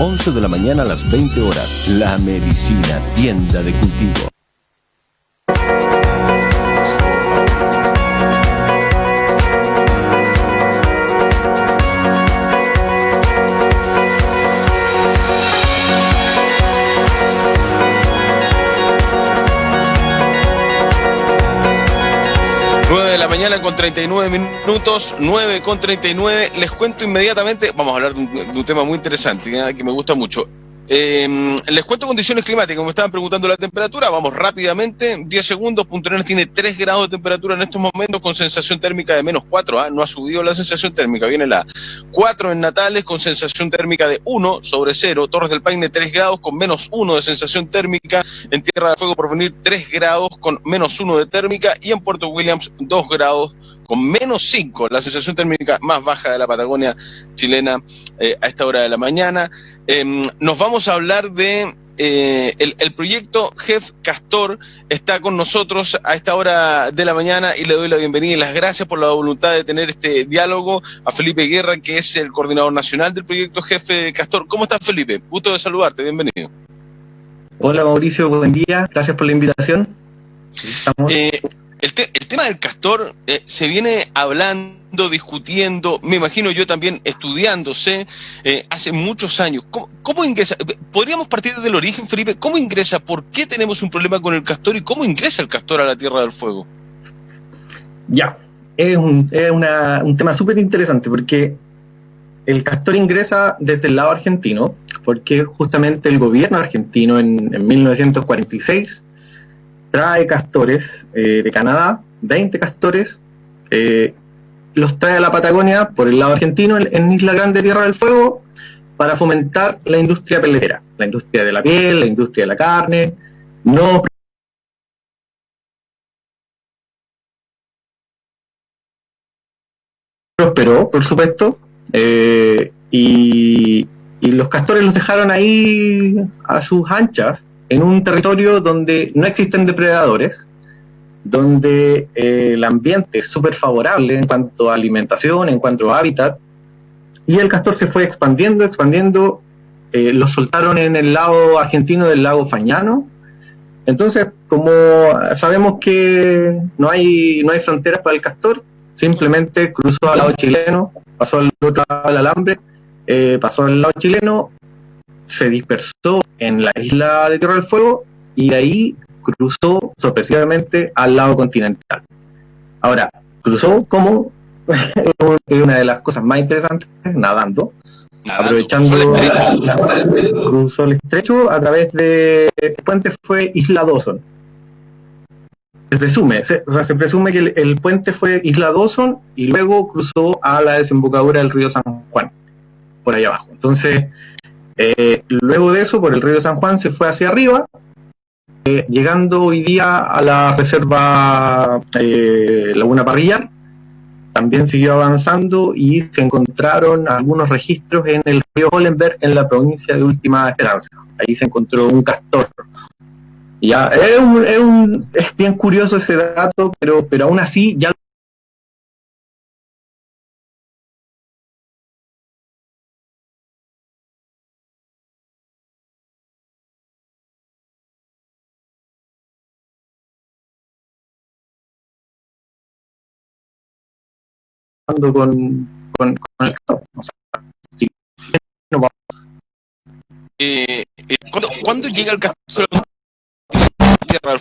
11 de la mañana a las 20 horas. La Medicina, tienda de cultivo. Mañana con 39 minutos, 9 con 39. Les cuento inmediatamente, vamos a hablar de un tema muy interesante, que me gusta mucho. Les cuento condiciones climáticas, como me estaban preguntando la temperatura, vamos rápidamente, 10 segundos. Punta Arenas tiene 3 grados de temperatura en estos momentos con sensación térmica de -4, no ha subido la sensación térmica, viene la 4 en Natales con sensación térmica de 1 sobre 0, Torres del Paine 3 grados con -1 de sensación térmica, en Tierra del Fuego Porvenir 3 grados con -1 de térmica y en Puerto Williams 2 grados con -5, la sensación térmica más baja de la Patagonia chilena a esta hora de la mañana. Nos vamos a hablar de el proyecto GEF Castor. Está con nosotros a esta hora de la mañana y le doy la bienvenida y las gracias por la voluntad de tener este diálogo a Felipe Guerra, que es el coordinador nacional del proyecto GEF Castor. ¿Cómo estás, Felipe? Gusto de saludarte, bienvenido. Hola, Mauricio, buen día, gracias por la invitación. Estamos... El tema del castor se viene hablando, discutiendo, me imagino yo también estudiándose hace muchos años. ¿Cómo ingresa? ¿Podríamos partir del origen, Felipe? ¿Cómo ingresa? ¿Por qué tenemos un problema con el castor? ¿Y cómo ingresa el castor a la Tierra del Fuego? Ya, es un tema súper interesante porque el castor ingresa desde el lado argentino, porque justamente el gobierno argentino en 1946 trae castores de Canadá, 20 castores, los trae a la Patagonia por el lado argentino, en Isla Grande, Tierra del Fuego, para fomentar la industria peletera, la industria de la piel, la industria de la carne. No prosperó, por supuesto, y los castores los dejaron ahí a sus anchas, en un territorio donde no existen depredadores, donde el ambiente es súper favorable en cuanto a alimentación, en cuanto a hábitat, y el castor se fue expandiendo, lo soltaron en el lado argentino del lago Fañano. Entonces, como sabemos que no hay fronteras para el castor, simplemente cruzó al lado chileno, pasó al otro lado del alambre, pasó al lado chileno, se dispersó en la isla de Tierra del Fuego y de ahí cruzó sorpresivamente al lado continental. Ahora, cruzó como es una de las cosas más interesantes, nadando, aprovechando cruzó el estrecho a través de el puente fue Isla Dawson. Se presume que el puente fue Isla Dawson y luego cruzó a la desembocadura del río San Juan, por allá abajo. Entonces, luego de eso, por el río San Juan se fue hacia arriba, llegando hoy día a la reserva Laguna Parrillar. También siguió avanzando y se encontraron algunos registros en el río Hollenberg, en la provincia de Última Esperanza. Ahí se encontró un castor. Ya, es bien curioso ese dato, pero aún así ya con el castor. O sea, sí, no va. ¿Cuándo llega el castor Tierra del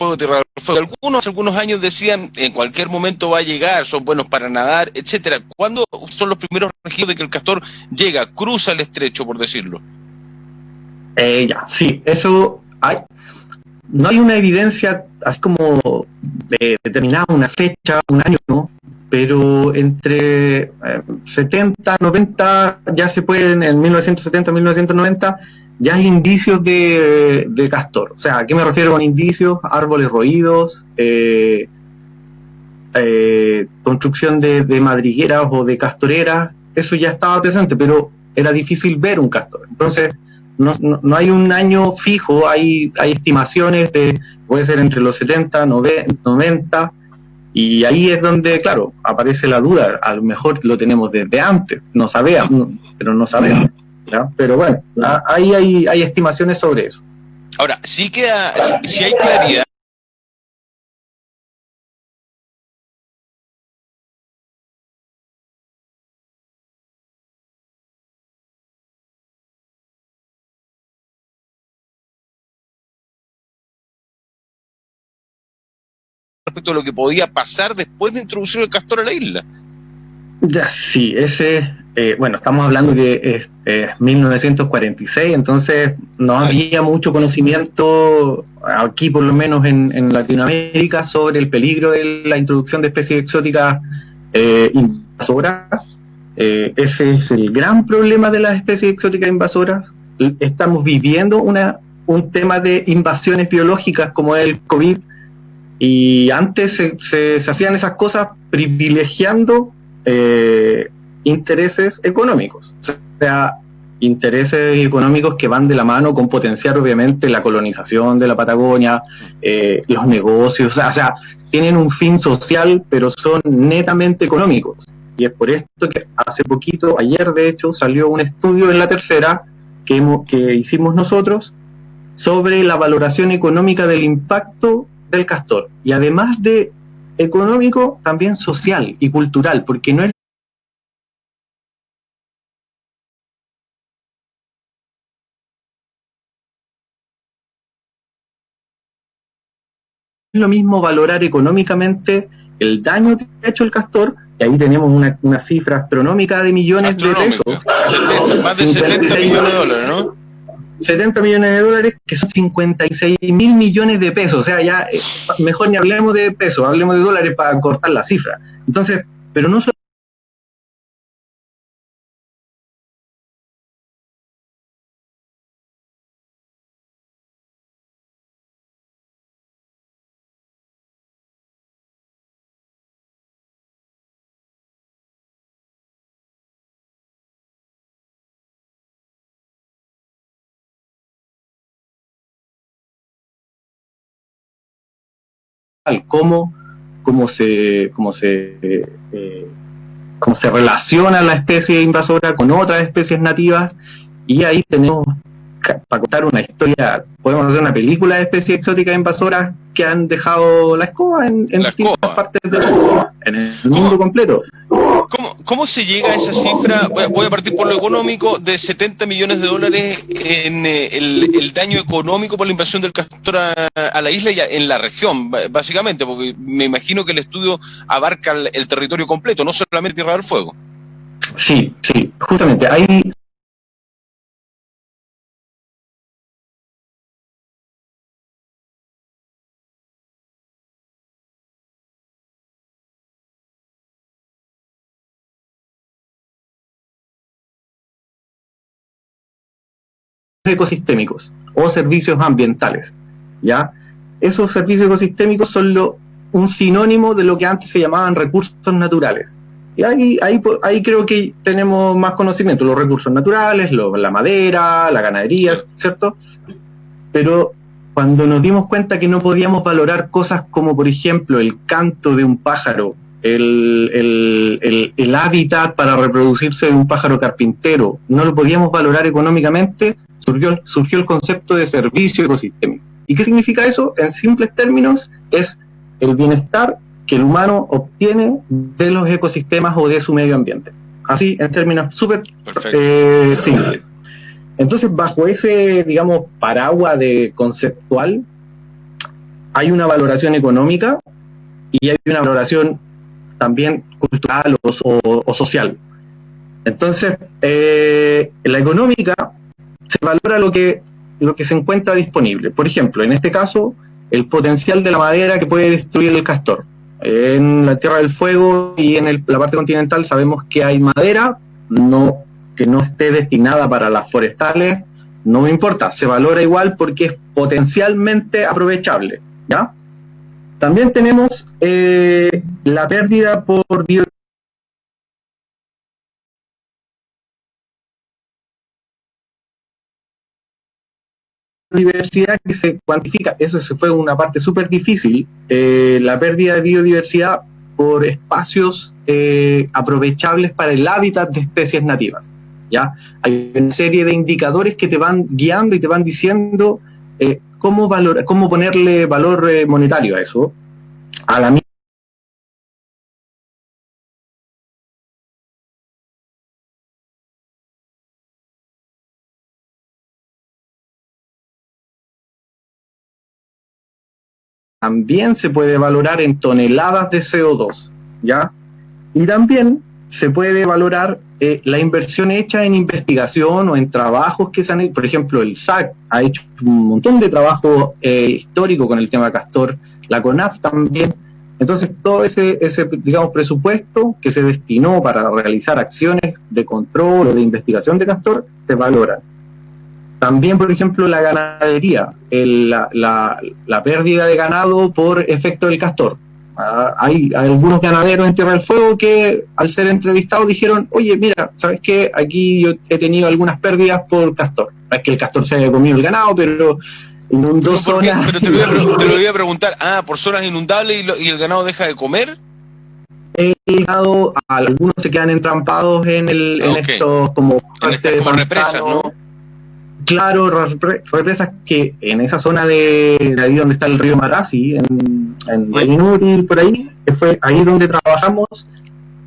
Fuego? Algunos años decían en cualquier momento va a llegar, son buenos para nadar, etcétera. ¿Cuándo son los primeros registros de que el castor llega, cruza el estrecho, por decirlo? Sí, eso hay. No hay una evidencia así como determinada, una fecha, un año, ¿no? Pero entre 70, 90, ya se pueden, en 1970, 1990, ya hay indicios de castor. O sea, ¿a qué me refiero con indicios? Árboles roídos, construcción de madrigueras o de castoreras, eso ya estaba presente, pero era difícil ver un castor. Entonces, no hay un año fijo, hay estimaciones puede ser entre los 70, 90, y ahí es donde, claro, aparece la duda. A lo mejor lo tenemos desde antes, pero no sabemos. ¿ya? Pero bueno, ahí hay estimaciones sobre eso. Ahora, sí queda, si hay claridad respecto a lo que podía pasar después de introducir el castor a la isla. Ya, sí, bueno, estamos hablando que es 1946, entonces no había mucho conocimiento aquí, por lo menos en Latinoamérica, sobre el peligro de la introducción de especies exóticas invasoras. Ese es el gran problema de las especies exóticas invasoras. Estamos viviendo un tema de invasiones biológicas como el COVID, y antes se hacían esas cosas privilegiando intereses económicos, o sea, intereses económicos que van de la mano con potenciar obviamente la colonización de la Patagonia, los negocios, o sea, tienen un fin social, pero son netamente económicos. Y es por esto que hace poquito, ayer de hecho, salió un estudio en La Tercera que hicimos nosotros sobre la valoración económica del impacto del castor, y además de económico, también social y cultural, porque no es lo mismo valorar económicamente el daño que ha hecho el castor, y ahí tenemos una cifra astronómica de millones de pesos. Más de 70 millones de dólares, ¿no? 70 millones de dólares, que son 56.000 millones de pesos. O sea, ya mejor ni hablemos de pesos, hablemos de dólares para cortar la cifra. Entonces, pero no solo cómo se relaciona la especie invasora con otras especies nativas, y ahí tenemos, para contar una historia, podemos hacer una película de especies exóticas invasoras que han dejado la escoba en distintas partes del mundo, en el mundo completo. ¿Cómo se llega a esa cifra? Voy a partir por lo económico, de 70 millones de dólares en el daño económico por la invasión del castor a la isla y en la región, básicamente, porque me imagino que el estudio abarca el territorio completo, no solamente Tierra del Fuego. Sí, justamente, hay ecosistémicos o servicios ambientales, ¿ya? Esos servicios ecosistémicos son un sinónimo de lo que antes se llamaban recursos naturales. Y ahí creo que tenemos más conocimiento, los recursos naturales, la madera, la ganadería, ¿cierto? Pero cuando nos dimos cuenta que no podíamos valorar cosas como, por ejemplo, el canto de un pájaro, el hábitat para reproducirse de un pájaro carpintero, no lo podíamos valorar económicamente, surgió el concepto de servicio ecosistémico. ¿Y qué significa eso? En simples términos, es el bienestar que el humano obtiene de los ecosistemas o de su medio ambiente. Así, en términos súper simples. Entonces, bajo ese, digamos, paraguas conceptual, hay una valoración económica y hay una valoración también cultural o social. Entonces, la económica se valora lo que se encuentra disponible. Por ejemplo, en este caso, el potencial de la madera que puede destruir el castor. En la Tierra del Fuego y en la parte continental sabemos que hay madera que no esté destinada para las forestales, no me importa, se valora igual porque es potencialmente aprovechable, ¿ya? También tenemos la pérdida por biodiversidad que se cuantifica. Eso fue una parte súper difícil, la pérdida de biodiversidad por espacios aprovechables para el hábitat de especies nativas, ¿ya? Hay una serie de indicadores que te van guiando y te van diciendo cómo ponerle valor monetario a eso. A la también se puede valorar en toneladas de CO2, ¿ya? Y también se puede valorar la inversión hecha en investigación o en trabajos que se han hecho. Por ejemplo, el SAC ha hecho un montón de trabajo histórico con el tema Castor, la CONAF también. Entonces, todo ese digamos, presupuesto que se destinó para realizar acciones de control o de investigación de Castor, se valora. También, por ejemplo, la ganadería, la pérdida de ganado por efecto del castor. Hay algunos ganaderos en Tierra del Fuego que, al ser entrevistados, dijeron, oye, mira, ¿sabes qué? Aquí yo he tenido algunas pérdidas por castor. No es que el castor se haya comido el ganado, pero inundó zonas... Pero te lo voy a preguntar, por zonas inundables y el ganado deja de comer. El ganado, algunos se quedan entrampados en estos como represas, ¿no? Claro, represas que en esa zona de ahí donde está el río Marasi, en Inútil, por ahí, que fue ahí donde trabajamos,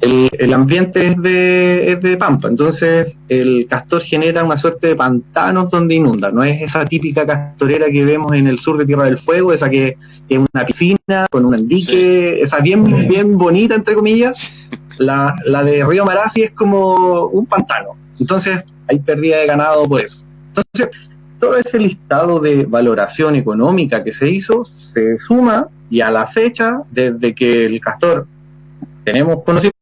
el ambiente es de pampa, entonces el castor genera una suerte de pantanos donde inunda, no es esa típica castorera que vemos en el sur de Tierra del Fuego, esa que es una piscina con un dique, sí. Esa bien bonita, entre comillas, la de río Marasi es como un pantano, entonces hay pérdida de ganado por eso. Entonces, todo ese listado de valoración económica que se hizo, se suma y a la fecha, desde que el castor tenemos conocimiento,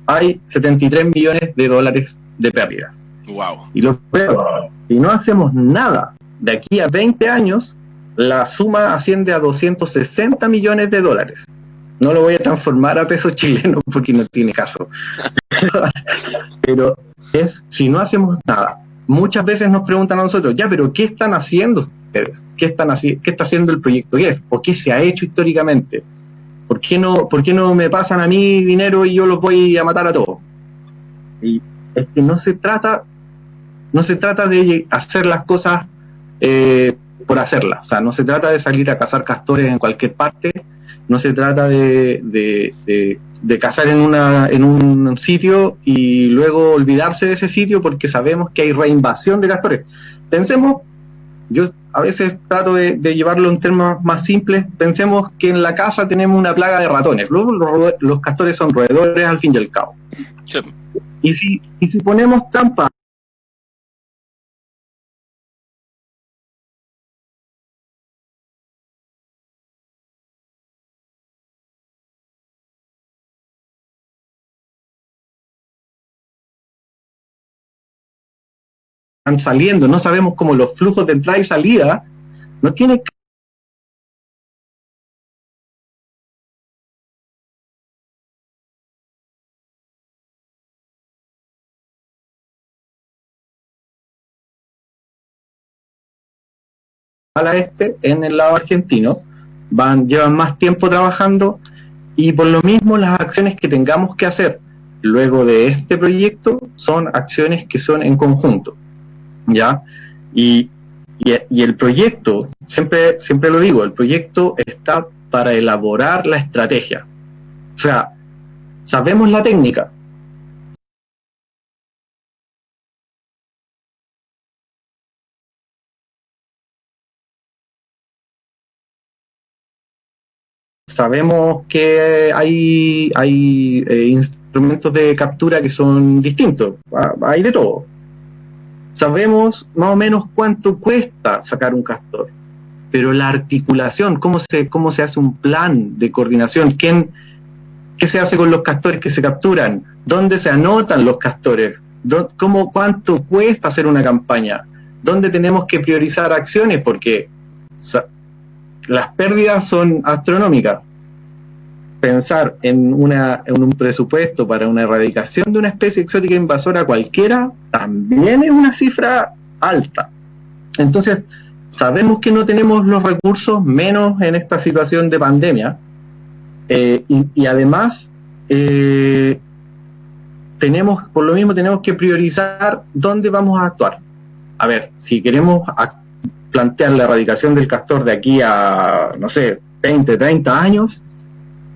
hay 73 millones de dólares de pérdidas. Wow. Y lo peor, si no hacemos nada de aquí a 20 años, la suma asciende a 260 millones de dólares. No lo voy a transformar a peso chileno porque no tiene caso. Pero si no hacemos nada. Muchas veces nos preguntan a nosotros, ya, pero ¿qué están haciendo ustedes? ¿Qué está haciendo el proyecto GEF? ¿O qué se ha hecho históricamente? ¿Por qué no me pasan a mí dinero y yo los voy a matar a todos? Y es que no se trata de hacer las cosas por hacerlas. O sea, no se trata de salir a cazar castores en cualquier parte. No se trata de cazar en un sitio y luego olvidarse de ese sitio porque sabemos que hay reinvasión de castores. Pensemos, yo a veces trato de llevarlo en términos más simples, pensemos que en la casa tenemos una plaga de ratones. Los castores son roedores al fin y al cabo. Sí. Y si ponemos trampa saliendo, no sabemos cómo los flujos de entrada y salida, no tiene en el lado argentino, llevan más tiempo trabajando y por lo mismo las acciones que tengamos que hacer luego de este proyecto son acciones que son en conjunto. ¿Ya? Y el proyecto, siempre lo digo, el proyecto está para elaborar la estrategia. O sea, sabemos la técnica. Sabemos que hay instrumentos de captura que son distintos, hay de todo. Sabemos más o menos cuánto cuesta sacar un castor, pero la articulación, cómo se hace un plan de coordinación, qué se hace con los castores que se capturan, dónde se anotan los castores, cuánto cuesta hacer una campaña, dónde tenemos que priorizar acciones, porque las pérdidas son astronómicas. Pensar en un presupuesto para una erradicación de una especie exótica invasora cualquiera también es una cifra alta. Entonces, sabemos que no tenemos los recursos, menos en esta situación de pandemia, y además por lo mismo tenemos que priorizar dónde vamos a actuar. A ver, si queremos plantear la erradicación del castor de aquí a, no sé, 20, 30 años,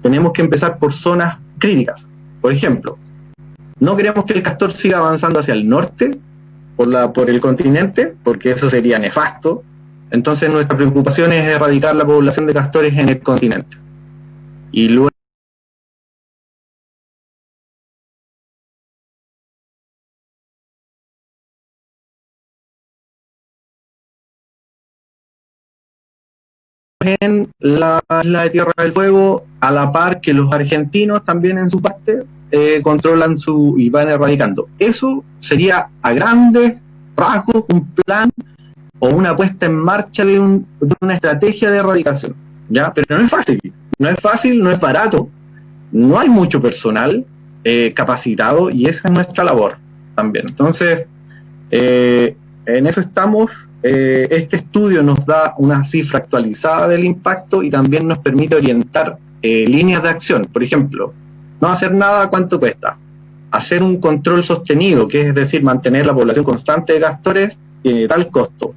tenemos que empezar por zonas críticas. Por ejemplo, no queremos que el castor siga avanzando hacia el norte, por el continente, porque eso sería nefasto. Entonces nuestra preocupación es erradicar la población de castores en el continente. Y luego en la isla de Tierra del Fuego, a la par que los argentinos también en su parte controlan y van erradicando. Eso sería a grandes rasgos un plan o una puesta en marcha de una estrategia de erradicación, ¿ya? Pero no es fácil, no es barato, no hay mucho personal capacitado, y esa es nuestra labor también. Entonces, en eso estamos. Este estudio nos da una cifra actualizada del impacto y también nos permite orientar líneas de acción. Por ejemplo, no hacer nada, ¿cuánto cuesta? Hacer un control sostenido, que es decir, mantener la población constante de castores, tiene tal costo.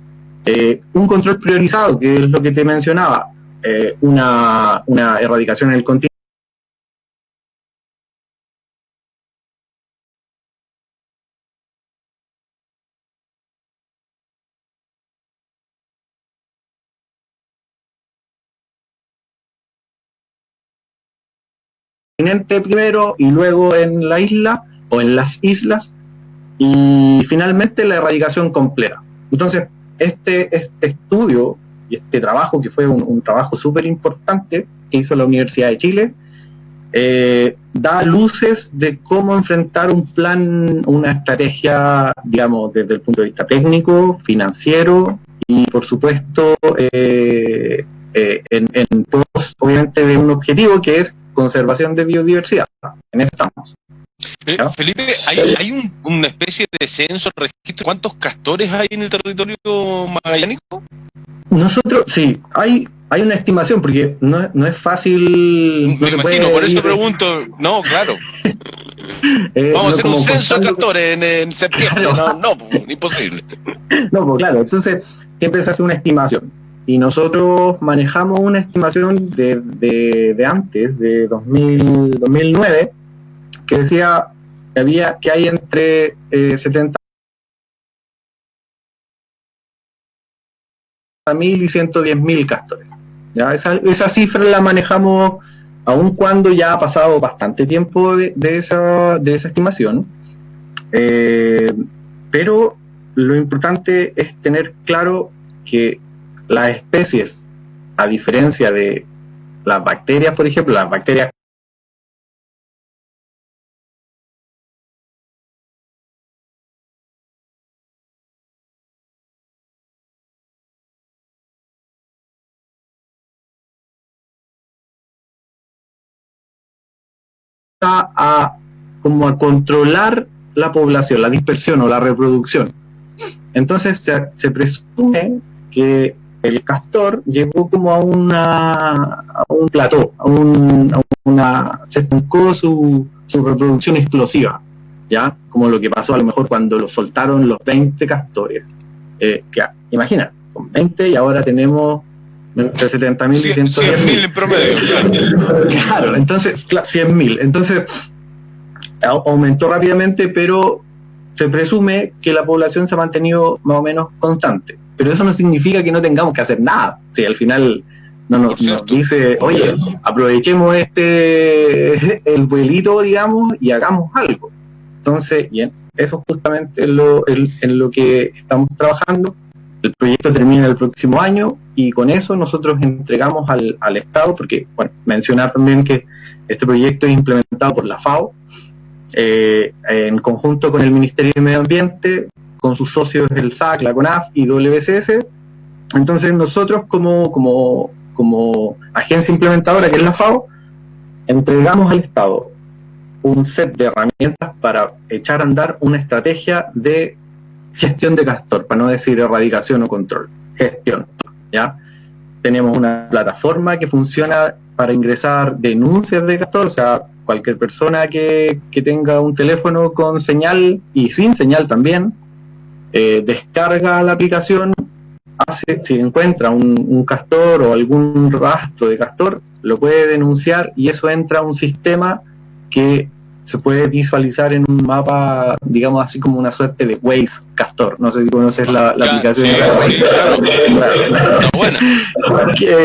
Un control priorizado, que es lo que te mencionaba, una erradicación en el continente. Primero y luego en la isla o en las islas, y finalmente la erradicación completa. Entonces, este estudio y este trabajo, que fue un trabajo súper importante que hizo la Universidad de Chile, da luces de cómo enfrentar un plan, una estrategia, digamos, desde el punto de vista técnico, financiero y, por supuesto, en pos, obviamente, de un objetivo que es conservación de biodiversidad. En eso estamos. Felipe, ¿hay una especie de censo, registro? ¿Cuántos castores hay en el territorio magallánico? Nosotros, sí, hay una estimación, porque no es fácil. Me imagino, por eso pregunto. No, claro. Vamos a hacer un censo de castores en septiembre. Claro. No, imposible. No, pues claro, entonces siempre se hace una estimación. Y nosotros manejamos una estimación de antes, de 2009, que decía que hay entre 70.000 y 110.000 castores. ¿Ya? Esa cifra la manejamos aun cuando ya ha pasado bastante tiempo de esa estimación. Pero lo importante es tener claro que las especies, a diferencia de las bacterias, por ejemplo, las bacterias como a controlar la población, la dispersión o la reproducción. Entonces se presume que el castor llegó como a un plató, se estancó su reproducción explosiva, ¿ya? Como lo que pasó a lo mejor cuando lo soltaron los 20 castores. Imagina, son 20 y ahora tenemos entre 70.000 y 110.000 en promedio. Claro, entonces, 100.000. Entonces, aumentó rápidamente, pero se presume que la población se ha mantenido más o menos constante. Pero eso no significa que no tengamos que hacer nada. Si al final nos dice, oye, aprovechemos el vuelito, digamos, y hagamos algo. Entonces, bien, eso justamente es en lo que estamos trabajando. El proyecto termina el próximo año y con eso nosotros entregamos al Estado, porque, bueno, mencionar también que este proyecto es implementado por la FAO, en conjunto con el Ministerio de Medio Ambiente, con sus socios el SAC, la CONAF y WCS. Entonces nosotros como agencia implementadora, que es la FAO, entregamos al Estado un set de herramientas para echar a andar una estrategia de gestión de castor, para no decir erradicación o control, gestión. ¿ya? Tenemos una plataforma que funciona para ingresar denuncias de castor, o sea, cualquier persona que tenga un teléfono con señal y sin señal también, descarga la aplicación, si encuentra un castor o algún rastro de castor, lo puede denunciar y eso entra a un sistema que se puede visualizar en un mapa, digamos así como una suerte de Waze Castor. No sé si conoces la aplicación. Sí, claro. Buena.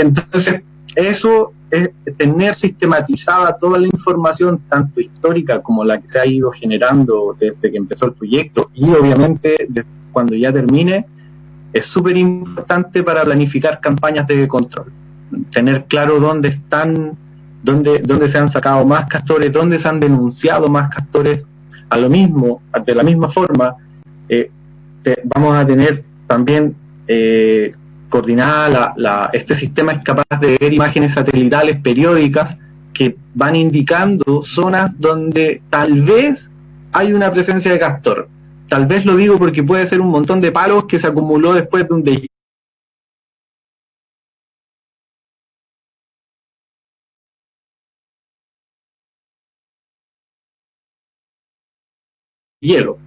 Entonces, eso es tener sistematizada toda la información, tanto histórica como la que se ha ido generando desde que empezó el proyecto y obviamente cuando ya termine, es súper importante para planificar campañas de control. Tener claro dónde están, dónde se han sacado más castores, dónde se han denunciado más castores. A lo mismo, de la misma forma, vamos a tener también coordinada este sistema es capaz de ver imágenes satelitales periódicas que van indicando zonas donde tal vez hay una presencia de castor. Tal vez lo digo porque puede ser un montón de palos que se acumuló después de un hielo.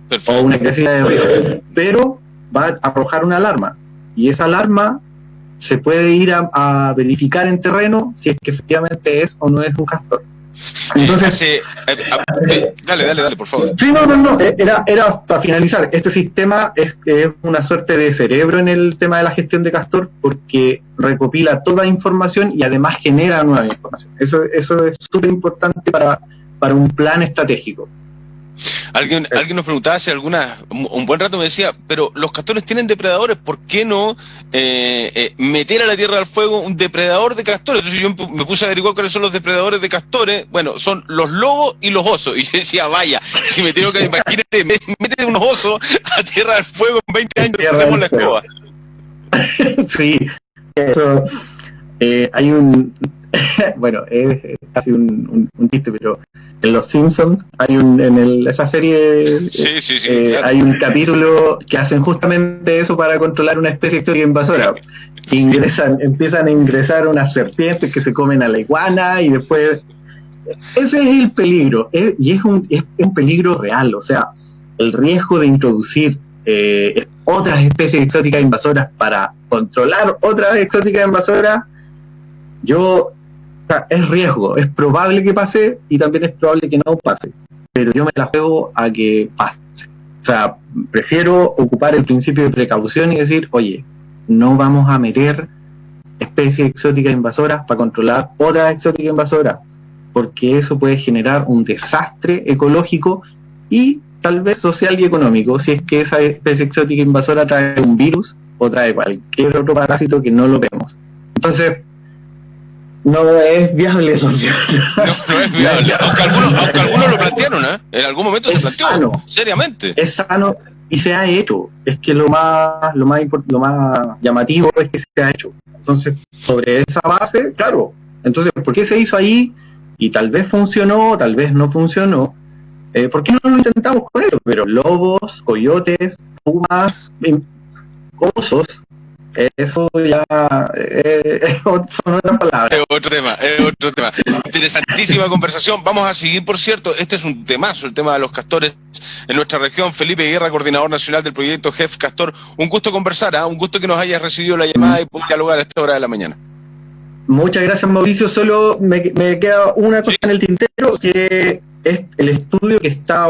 Perfecto. O una crecida de río, pero va a arrojar una alarma y esa alarma se puede ir a verificar en terreno si es que efectivamente es o no es un castor. Entonces, dale, por favor. Sí, no, era para finalizar. Este sistema es una suerte de cerebro en el tema de la gestión de castor porque recopila toda información y además genera nueva información. Eso es súper importante para un plan estratégico. Alguien nos preguntaba hace un buen rato, me decía, pero los castores tienen depredadores, ¿por qué no meter a la Tierra del Fuego un depredador de castores? Entonces yo me puse a averiguar cuáles son los depredadores de castores. Bueno, son los lobos y los osos. Y yo decía, vaya, si me tengo que imagínate, métete unos osos a Tierra del Fuego en 20 años tenemos la escoba. Sí, eso hay un bueno, es casi un chiste, pero en Los Simpsons hay esa serie claro. Hay un capítulo que hacen justamente eso para controlar una especie exótica invasora. Empiezan a ingresar unas serpientes que se comen a la iguana y después ese es el peligro, y es un peligro real. O sea, el riesgo de introducir otras especies exóticas invasoras para controlar otras exóticas invasoras, es riesgo, es probable que pase y también es probable que no pase, pero yo me la juego a que pase. O sea, prefiero ocupar el principio de precaución y decir, oye, no vamos a meter especies exóticas invasoras para controlar otras exóticas invasoras, porque eso puede generar un desastre ecológico y tal vez social y económico, si es que esa especie exótica invasora trae un virus o trae cualquier otro parásito que no lo vemos. Entonces, no es viable social. No es viable. Aunque algunos lo plantearon, en algún momento se planteó, sano, seriamente. Es sano y se ha hecho. Es que lo más llamativo es que se ha hecho. Entonces, sobre esa base, claro. Entonces, ¿por qué se hizo ahí? Y tal vez funcionó, tal vez no funcionó. ¿Por qué no lo intentamos con eso? Pero lobos, coyotes, pumas, osos, eso ya son otras palabras. Es otro tema. Interesantísima conversación. Vamos a seguir, por cierto, este es un temazo, el tema de los castores en nuestra región. Felipe Guerra, coordinador nacional del proyecto Jeff Castor. Un gusto conversar, un gusto que nos hayas recibido la llamada y poder dialogar a esta hora de la mañana. Muchas gracias, Mauricio. Solo me queda una cosa en el tintero, que es el estudio que está